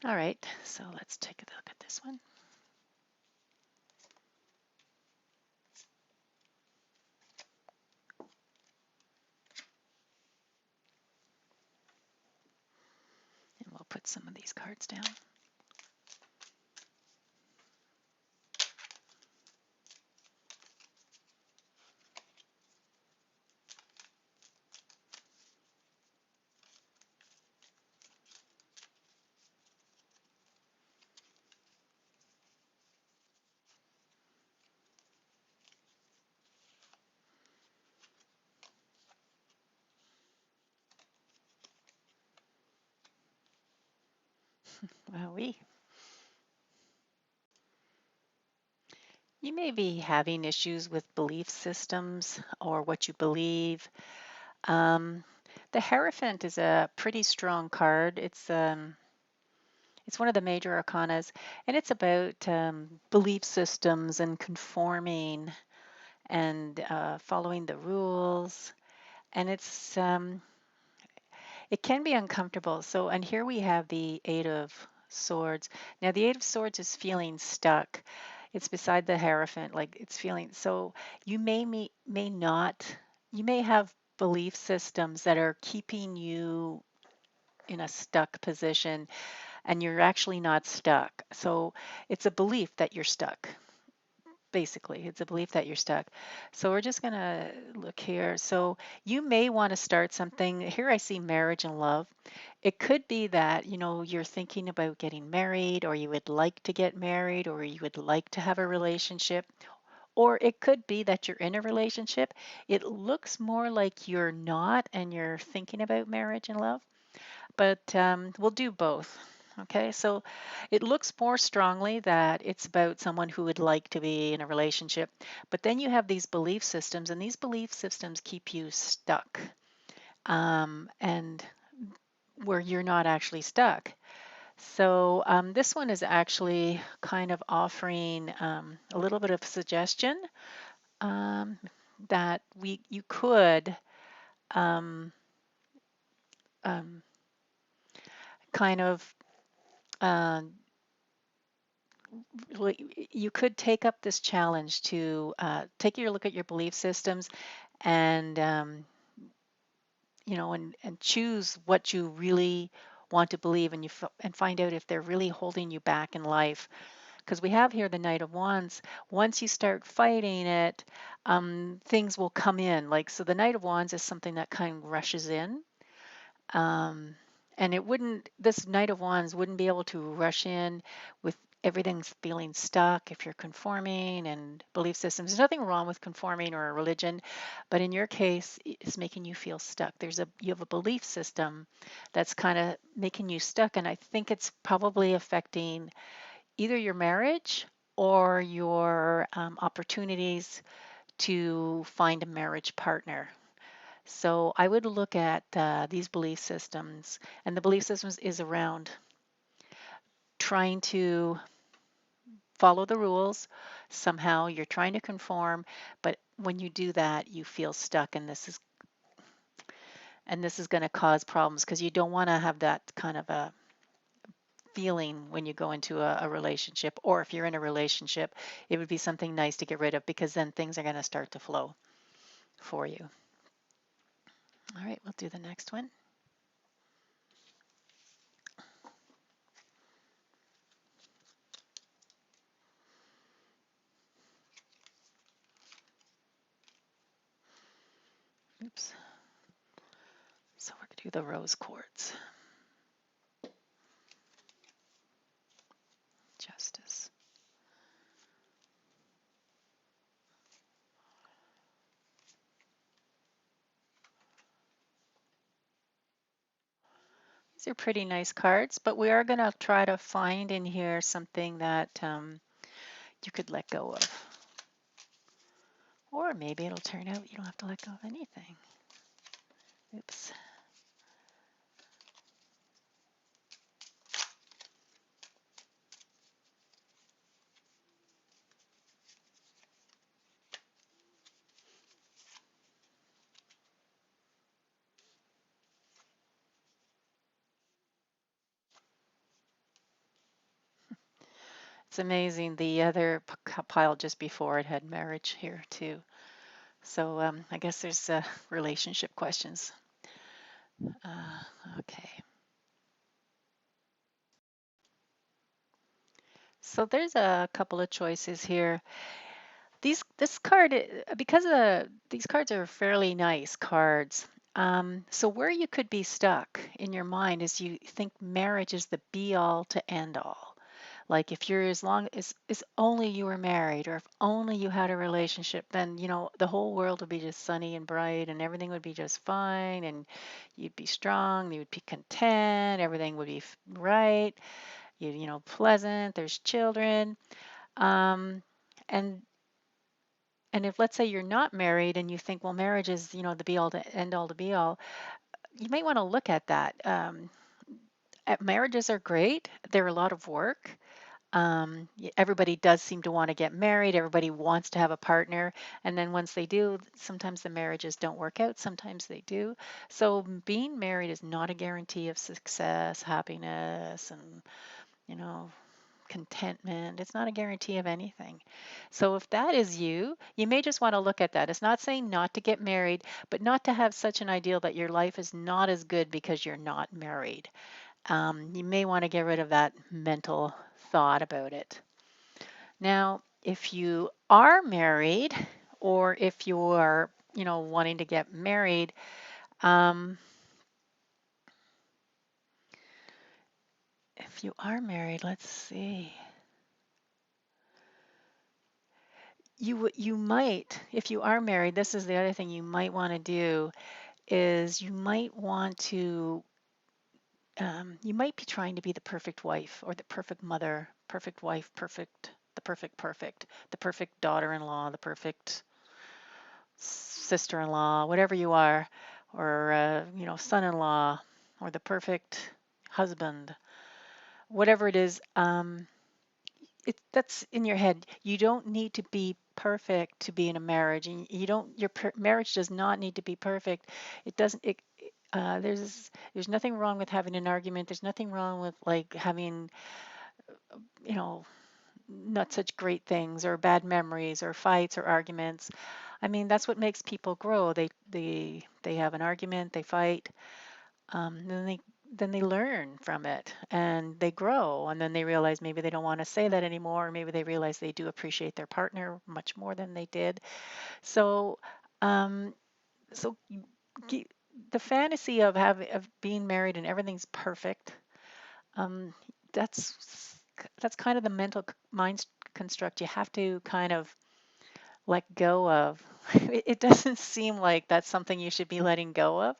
All right, so let's take a look at this one. And we'll put some of these cards down. Wowee. You may be having issues with belief systems or what you believe. Um, the Hierophant is a pretty strong card. It's one of the major arcanas, and it's about belief systems and conforming and following the rules. And it can be uncomfortable. So, and here we have the Eight of Swords. Now, the Eight of Swords is feeling stuck. It's beside the Hierophant, like it's feeling. So, you may not. You may have belief systems that are keeping you in a stuck position, and you're actually not stuck. So, it's a belief that you're stuck. Basically, it's a belief that you're stuck. So we're just going to look here. So you may want to start something. Here I see marriage and love. It could be that, you're thinking about getting married, or you would like to get married, or you would like to have a relationship. Or it could be that you're in a relationship. It looks more like you're not and you're thinking about marriage and love, but we'll do both. Okay, so it looks more strongly that it's about someone who would like to be in a relationship, but then you have these belief systems, and these belief systems keep you stuck, and where you're not actually stuck. So this one is actually kind of offering a little bit of suggestion um, that you could um, um, kind of uh, you could take up this challenge to take your look at your belief systems and and choose what you really want to believe, and and find out if they're really holding you back in life, because we have here the Knight of Wands. Once you start fighting it, things will come in. Like, so the Knight of Wands is something that kind of rushes in, um, and this Knight of Wands wouldn't be able to rush in with everything's feeling stuck if you're conforming and belief systems. There's nothing wrong with conforming or a religion, but in your case, it's making you feel stuck. You have a belief system that's kind of making you stuck, and I think it's probably affecting either your marriage or your opportunities to find a marriage partner. So I would look at these belief systems, and the belief systems is around trying to follow the rules. Somehow you're trying to conform, but when you do that, you feel stuck, and this is going to cause problems because you don't want to have that kind of a feeling when you go into a relationship, or if you're in a relationship, it would be something nice to get rid of, because then things are going to start to flow for you. All right, we'll do the next one. Oops. So we're going to do the rose quartz. Justice. These are pretty nice cards, but we are going to try to find in here something that you could let go of. Or maybe it'll turn out you don't have to let go of anything. Oops. It's amazing. The other pile just before it had marriage here too. So I guess there's relationship questions. Okay. So there's a couple of choices here. This card, because these cards are fairly nice cards. So where you could be stuck in your mind is you think marriage is the be all to end all. Like if you're as long as only you were married or if only you had a relationship, then the whole world would be just sunny and bright and everything would be just fine and you'd be strong, you would be content, everything would be right, pleasant, there's children. Um, and and if let's say you're not married and you think, well, marriage is, the be all to end all to be all, you might want to look at that. Marriages are great. They're a lot of work. Everybody does seem to want to get married. Everybody wants to have a partner. And then once they do, sometimes the marriages don't work out. Sometimes they do. So being married is not a guarantee of success, happiness, and, you know, contentment. It's not a guarantee of anything. So if that is you, you may just want to look at that. It's not saying not to get married, but not to have such an ideal that your life is not as good because you're not married. You may want to get rid of that mental thought about it. Now, if you are married or if you are, wanting to get married, um, if you are married, let's see. You might, if you are married, this is the other thing you might want to do is you might want to, you might be trying to be the perfect wife or the perfect mother, perfect wife, the perfect daughter-in-law, the perfect sister-in-law, whatever you are, or son-in-law, or the perfect husband, whatever it is. That's in your head. You don't need to be perfect to be in a marriage, and you don't. Marriage does not need to be perfect. It doesn't. There's nothing wrong with having an argument. There's nothing wrong with like having you know not such great things or bad memories or fights or arguments. I mean, that's what makes people grow. They have an argument, they fight, then they learn from it and they grow and then they realize maybe they don't want to say that anymore, or maybe they realize they do appreciate their partner much more than they did. So, um, so g- the fantasy of being married and everything's perfect, um, that's kind of the mind construct you have to kind of let go of. It doesn't seem like that's something you should be letting go of,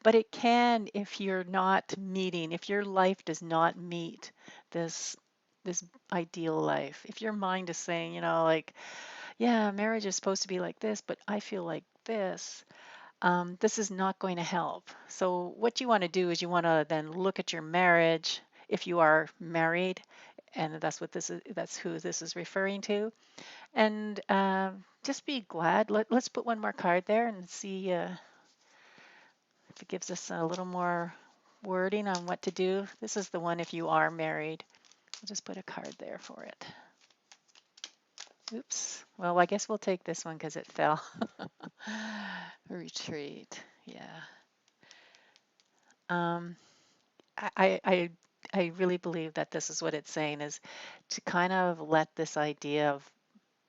but it can if you're not meeting, if your life does not meet this this ideal life. If your mind is saying, like, yeah, marriage is supposed to be like this, but I feel like this is not going to help. So what you want to do is you want to then look at your marriage if you are married, and that's who this is referring to, and just be glad. Let's put one more card there and see if it gives us a little more wording on what to do. This is the one if you are married. I'll just put a card there for it. Oops. Well, I guess we'll take this one because it fell. Retreat. Yeah. Um, I, I I really believe that this is what it's saying is to kind of let this idea of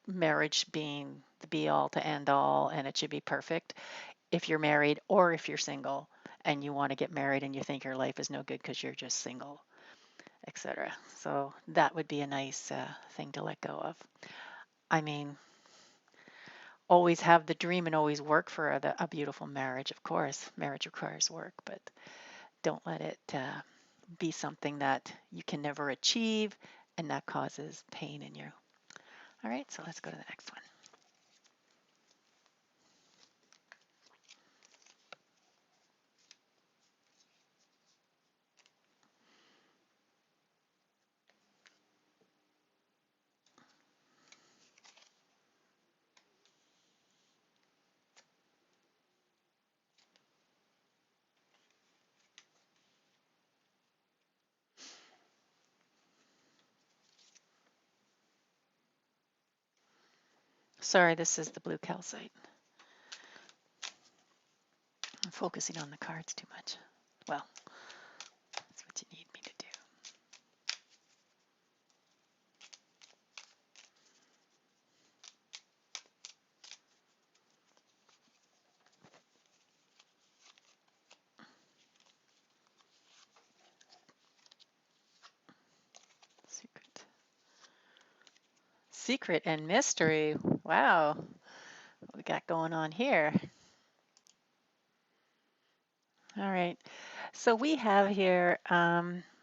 marriage being the be all to end all and it should be perfect if you're married or if you're single and you want to get married and you think your life is no good because you're just single, etc. So that would be a nice thing to let go of. I mean, always have the dream and always work for a beautiful marriage. Of course, marriage requires work, but don't let it be something that you can never achieve and that causes pain in you. All right, so let's go to the next one. Sorry, this is the blue calcite. I'm focusing on the cards too much. Well, that's what you need me to do. Secret. Secret and mystery. Wow. What we got going on here? All right. So we have here,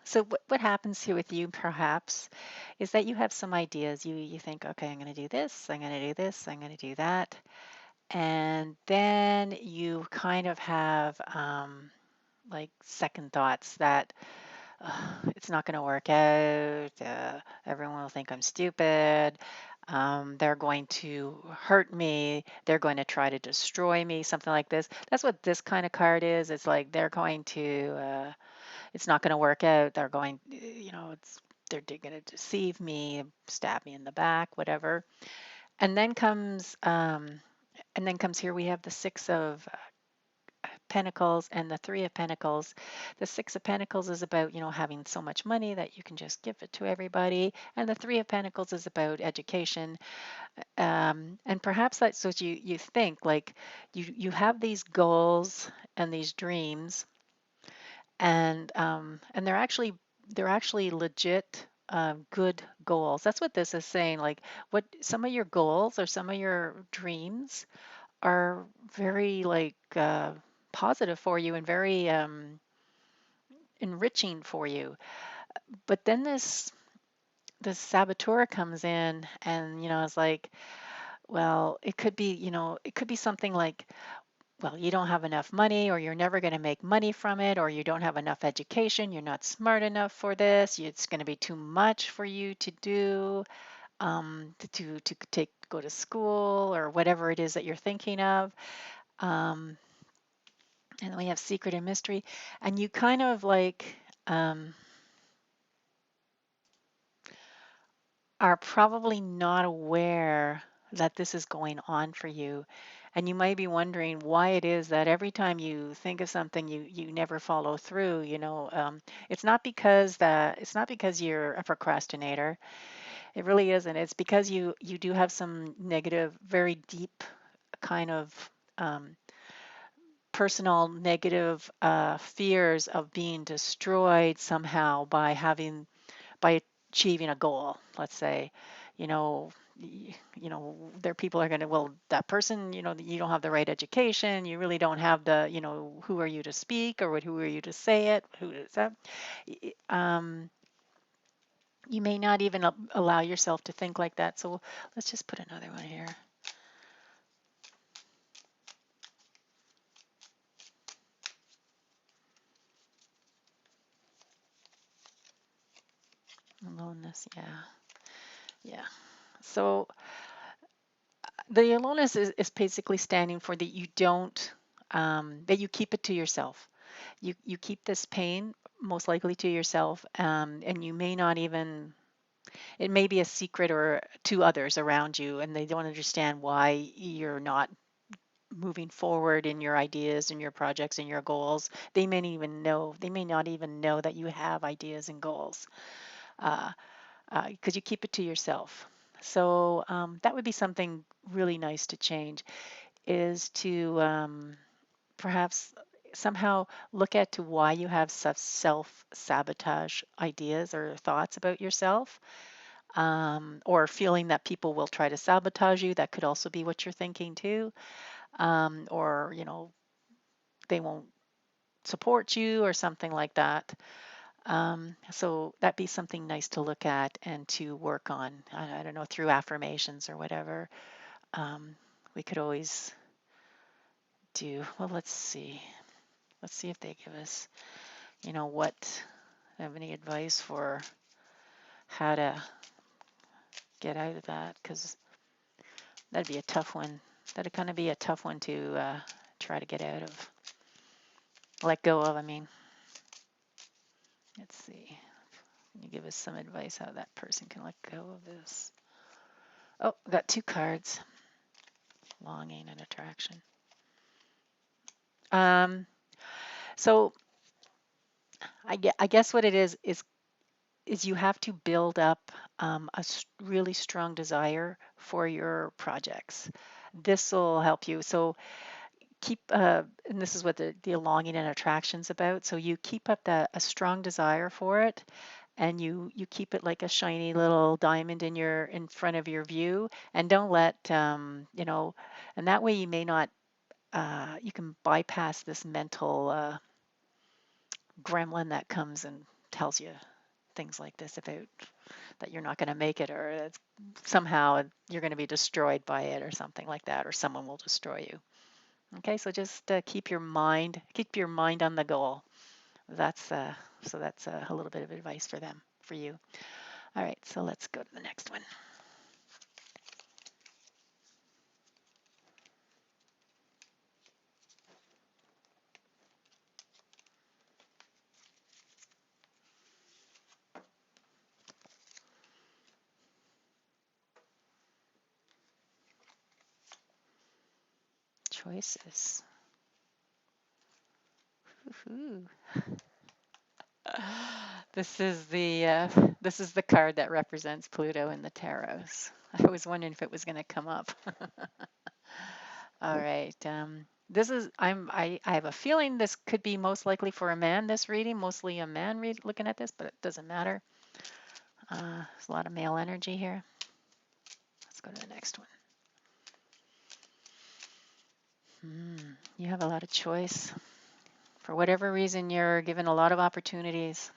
so what happens here with you perhaps is that you have some ideas. You think, okay, I'm going to do this, I'm going to do this, I'm going to do that. And then you kind of have like second thoughts that it's not going to work out. Everyone will think I'm stupid. They're going to hurt me. They're going to try to destroy me, something like this. That's what this kind of card is. It's like they're going to, it's not going to work out. They're going, they're going to deceive me, stab me in the back, whatever. And then comes, here we have the Six of Pentacles and the Three of Pentacles. The Six of Pentacles is about, having so much money that you can just give it to everybody. And the Three of Pentacles is about education. And perhaps that's what you think, like you have these goals and these dreams, and they're actually legit good goals. That's what this is saying. Like what some of your goals or some of your dreams are very like positive for you and very enriching for you. But then this saboteur comes in, and it's like, well, it could be something like, well, you don't have enough money, or you're never going to make money from it, or you don't have enough education, you're not smart enough for this, it's going to be too much for you to do, to take go to school or whatever it is that you're thinking of. Um, and then we have secret and mystery, and you kind of like um, are probably not aware that this is going on for you. And you might be wondering why it is that every time you think of something, you never follow through. It's not because you're a procrastinator. It really isn't. It's because you do have some negative, very deep kind of personal negative fears of being destroyed somehow by achieving a goal. Let's say, you know, there people are going to, well, that person, you don't have the right education, you really don't have who are you to speak, or who are you to say it, who is that? You may not even allow yourself to think like that. So let's just put another one here. Aloneness, yeah, yeah. So the aloneness is basically standing for that you don't, that you keep it to yourself. You keep this pain most likely to yourself, and you may not even, it may be a secret or to others around you, and they don't understand why you're not moving forward in your ideas and your projects and your goals. They may not even know that you have ideas and goals, uh, because you keep it to yourself. So that would be something really nice to change, is to perhaps somehow look at to why you have such self-sabotage ideas or thoughts about yourself, or feeling that people will try to sabotage you. That could also be what you're thinking too, or they won't support you or something like that. So that'd be something nice to look at and to work on. I don't know, through affirmations or whatever. Um, we could always do. Well, let's see. Let's see if they give us, what, have any advice for how to get out of that, because that'd be a tough one. That'd kind of be a tough one to try to get out of, let go of. I mean, let's see. Can you give us some advice how that person can let go of this? Oh, got two cards. longing and attraction. Um, so I guess what it is you have to build up really strong desire for your projects. This will help you. So keep, and this is what the longing and attraction's about. So you keep up a strong desire for it, and you keep it like a shiny little diamond in front of your view, and don't let and that way you may not you can bypass this mental gremlin that comes and tells you things like this about that you're not going to make it, or somehow you're going to be destroyed by it or something like that, or someone will destroy you. Okay, so just keep your mind on the goal. That's so that's a little bit of advice for you. All right, so let's go to the next one. Choices. Woohoo. This is the card that represents Pluto in the tarots. I was wondering if it was going to come up. All right. This is I have a feeling this could be most likely for a man. This reading, mostly a man looking at this, but it doesn't matter. There's a lot of male energy here. Let's go to the next one. You have a lot of choice. For whatever reason, you're given a lot of opportunities.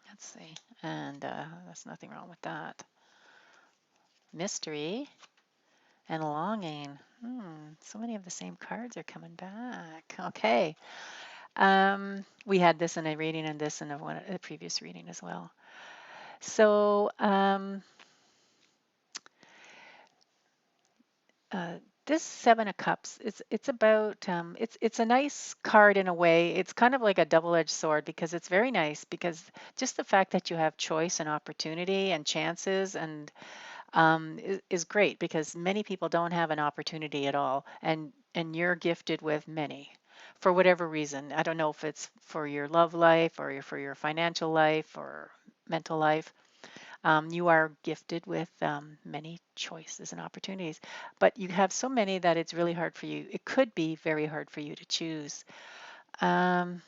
Let's see. And there's nothing wrong with that. Mystery and longing. So many of the same cards are coming back. Okay. We had this in a reading and this in a previous reading as well. So this Seven of Cups, it's about it's a nice card in a way. It's kind of like a double-edged sword because it's very nice because just the fact that you have choice and opportunity and chances and is great because many people don't have an opportunity at all, and you're gifted with many for whatever reason. I don't know if it's for your love life or for your financial life or mental life. You are gifted with many choices and opportunities, but you have so many that it's really hard for you. It could be very hard for you to choose. Um,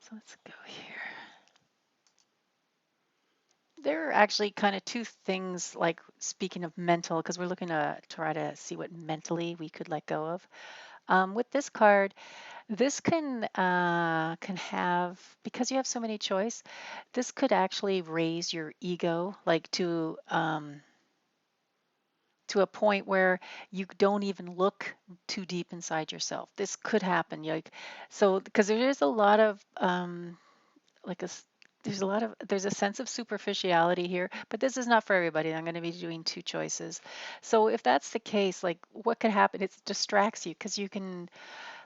so let's go here. There are actually kind of two things, like speaking of mental, because we're looking to try to see what mentally we could let go of. With this card, this can have, because you have so many choice, this could actually raise your ego, like to a point where you don't even look too deep inside yourself. This could happen, like so, because there is a lot of like a s- there's a sense of superficiality here, but this is not for everybody. I'm going to be doing two choices. So if that's the case, like what could happen? It distracts you because you can,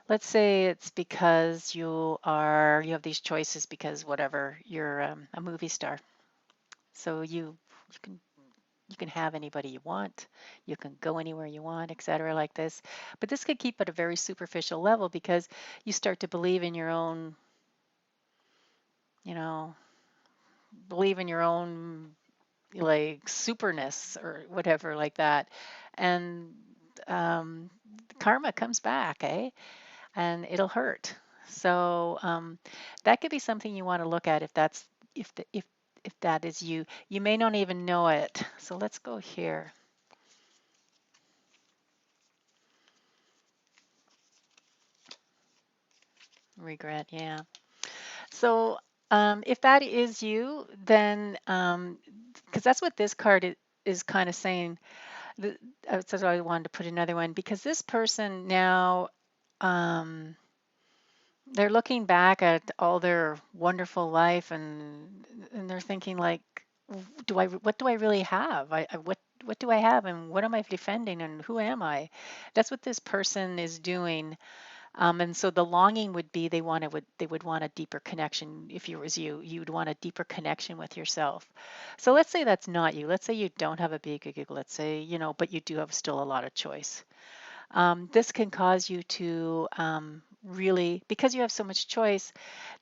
let's say it's because you have these choices because whatever, you're a movie star. So you can you can have anybody you want, you can go anywhere you want, etc., like this. But this could keep at a very superficial level because you start to you know, believe in your own like superness or whatever like that, and um, karma comes back, eh? And it'll hurt. So that could be something you want to look at if that's if that is you. You may not even know it. So let's go here. Regret, yeah. So if that is you, then because that's what this card is kind of saying. That's why I wanted to put another one because this person now um, they're looking back at all their wonderful life and they're thinking like, what do I really have? What do I have and what am I defending and who am I? That's what this person is doing And so the longing would be they would want a deeper connection. If you was you would want a deeper connection with yourself. So let's say that's not you. Let's say you don't have a big ego. Let's say, but you do have still a lot of choice. This can cause you to really, because you have so much choice,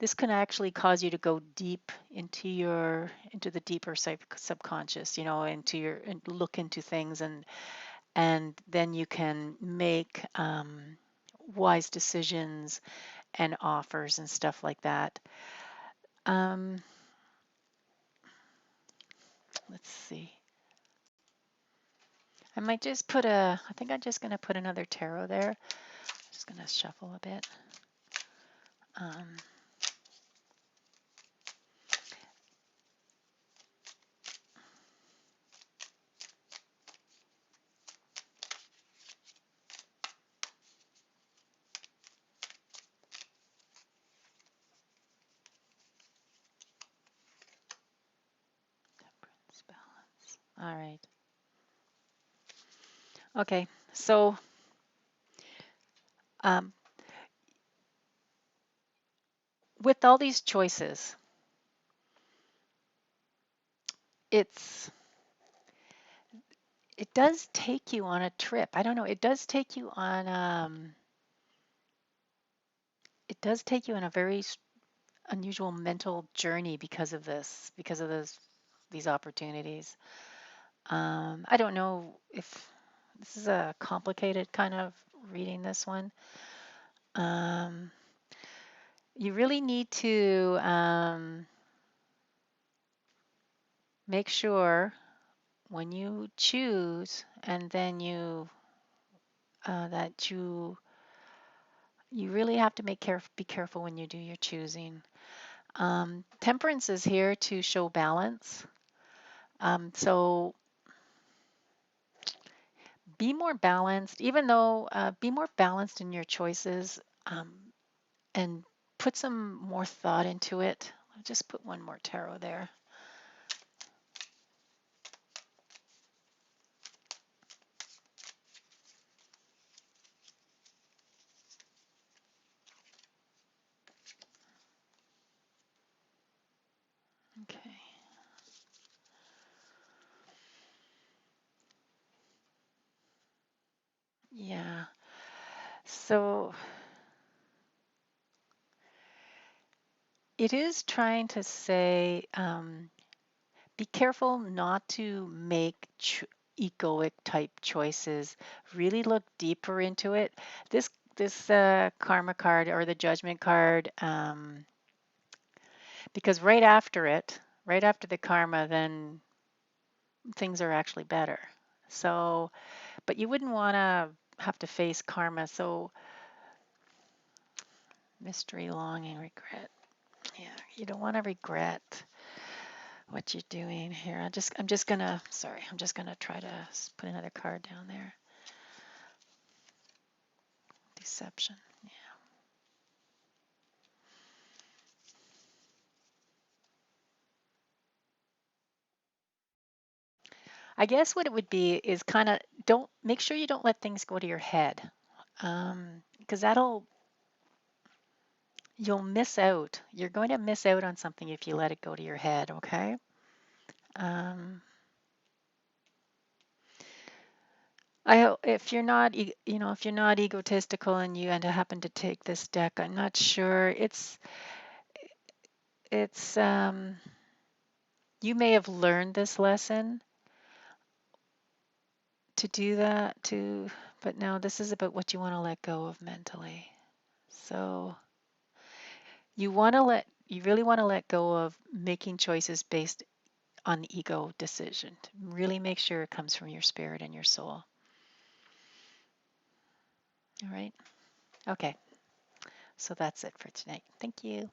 this can actually cause you to go deep into the deeper subconscious, and look into things, and then you can make wise decisions and offers and stuff like that. Um, let's see. I think I'm just going to put another tarot there. Just going to shuffle a bit. Um, balance. All right. Okay. So um, with all these choices, it's it does take you on a trip. I don't know. It does take you on a very unusual mental journey because of these opportunities. I don't know if this is a complicated kind of reading this one. Um, you really need to make sure when you choose, and then that you really have to be careful when you do your choosing. Temperance is here to show balance. So be more balanced, even though be more balanced in your choices, and put some more thought into it. I'll just put one more tarot there. Okay. Yeah. So it is trying to say, be careful not to make egoic type choices. Really look deeper into it. This karma card or the judgment card, because right after the karma, then things are actually better. So, but you wouldn't want to have to face karma. So, mystery, longing, regret. Yeah, you don't want to regret what you're doing here. I'm just gonna try to put another card down there. Deception. Yeah. I guess what it would be is kind of don't make sure you don't let things go to your head, because you'll miss out. You're going to miss out on something if you let it go to your head. Okay. Um, if you're not, if you're not egotistical and you and happen to take this deck, I'm not sure. It's you may have learned this lesson to do that too, but now this is about what you want to let go of mentally. So you really want to let go of making choices based on ego decision. Really make sure it comes from your spirit and your soul. All right. Okay. So that's it for tonight. Thank you.